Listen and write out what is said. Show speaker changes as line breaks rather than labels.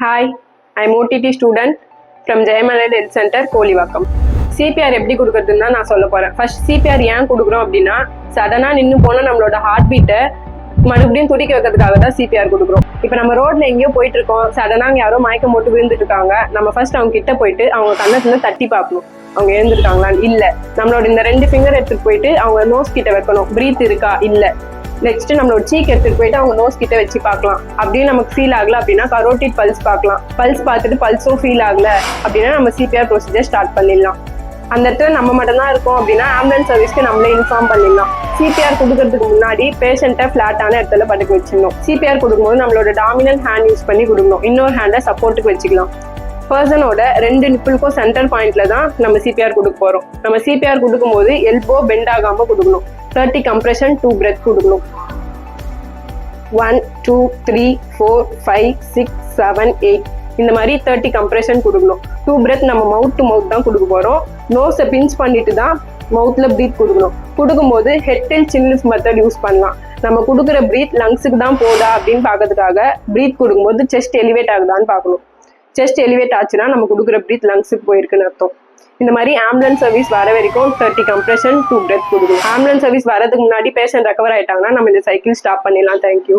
Hi, I'm OTT student from Jayamalai Health Center, Kolivakam. CPR எப்படி கொடுக்கறதுன்னு நான் சொல்ல போறேன். ஃபர்ஸ்ட் CPR ஏன் கொடுக்குறோம் அப்படின்னா சடனா நின்று போனால் நம்மளோட ஹார்ட் பீட்டை மறுபடியும் துடிக்க வைக்கிறதுக்காக தான் CPR கொடுக்குறோம். இப்போ நம்ம ரோட்ல எங்கேயோ போயிட்டு இருக்கோம், சடனா யாரோ மயக்கம் போட்டு விழுந்துட்டு இருக்காங்க. நம்ம ஃபர்ஸ்ட் அவங்க கிட்ட போயிட்டு அவங்க கண்ணத்துல தட்டி பார்க்கணும், அவங்க எழுந்திருக்காங்களான்னு. இல்ல, நம்மளோட இந்த 2 ஃபிங்கர் எடுத்துட்டு போயிட்டு அவங்க நோஸ் கிட்ட வைக்கணும், பிரீத் இருக்கா இல்ல. நெக்ஸ்ட் நம்மளோட சீக் எடுத்துட்டு போயிட்டு அவங்க நோஸ் கிட்ட வச்சு பார்க்கலாம். அப்படியே நமக்கு ஃபீல் ஆகல அப்படின்னா கரோட்டிட் பல்ஸ் பார்க்கலாம். பல்ஸ் பார்த்துட்டு பல்ஸும் ஃபீல் ஆகல அப்படின்னா நம்ம CPR ப்ரொசீஜர் ஸ்டார்ட் பண்ணிடலாம். அந்த இடத்துல நம்ம மட்டும் தான் இருக்கோம் அப்படின்னா ஆம்புலன்ஸ் சர்வீஸ்க்கு நம்மளே இன்ஃபார்ம் பண்ணிடலாம். CPR கொடுக்கறதுக்கு முன்னாடி பேஷண்ட்டை ஃபிளாட்டான இடத்துல படுக்க வச்சிடணும். CPR கொடுக்கும்போது நம்மளோட டாமினன்ட் ஹேண்ட் யூஸ் பண்ணி கொடுக்கணும், இன்னொரு ஹேண்டை சப்போர்ட்டுக்கு வச்சுக்கலாம். பர்சனோட 2 நிப்பிளுக்கும் சென்டர் பாயிண்ட்ல தான் நம்ம CPR கொடுக்க போறோம். நம்ம CPR கொடுக்கும்போது எல்போ பெண்ட் ஆகாம கொடுக்கணும். 30 கம்ப்ரெஷன் 2 பிரெத் கொடுக்கணும். 1 2 3 4 5 6 7 8 இந்த மாதிரி 30 கம்ப்ரெஷன் கொடுக்கணும். 2 பிரெத் நம்ம மவுத் டு மவுத் தான் கொடுக்க போறோம். நோஸை பிஞ்ச் பண்ணிட்டு தான் மவுத்ல பிரீத் கொடுக்கணும். கொடுக்கும்போது ஹெட் டில் சின் லிஃப்ட் மெத்தட் யூஸ் பண்ணலாம். நம்ம கொடுக்குற பிரீத் லங்ஸுக்கு தான் போதா அப்படின்னு பார்க்கறதுக்காக பிரீத் கொடுக்கும்போது செஸ்ட் எலிவேட் ஆகுதான்னு பார்க்கணும். செஸ்ட் எலிவேட் ஆச்சுன்னா நம்ம கொடுக்குற பிரீத் லங்ஸுக்கு போயிருக்குன்னு அர்த்தம். இந்த மாதிரி ஆம்புலன்ஸ் சர்வீஸ் வர வரைக்கும் 30 கம்ப்ரெஷன் 2 பிரெத் கொடுக்கணும். ஆம்புலன்ஸ் சர்வீஸ் வரதுக்கு முன்னாடி பேஷண்ட் ரெக்கவர் ஆயிட்டாங்கன்னா நம்ம இந்த சைக்கிள் ஸ்டாப் பண்ணிடலாம். தேங்க்யூ.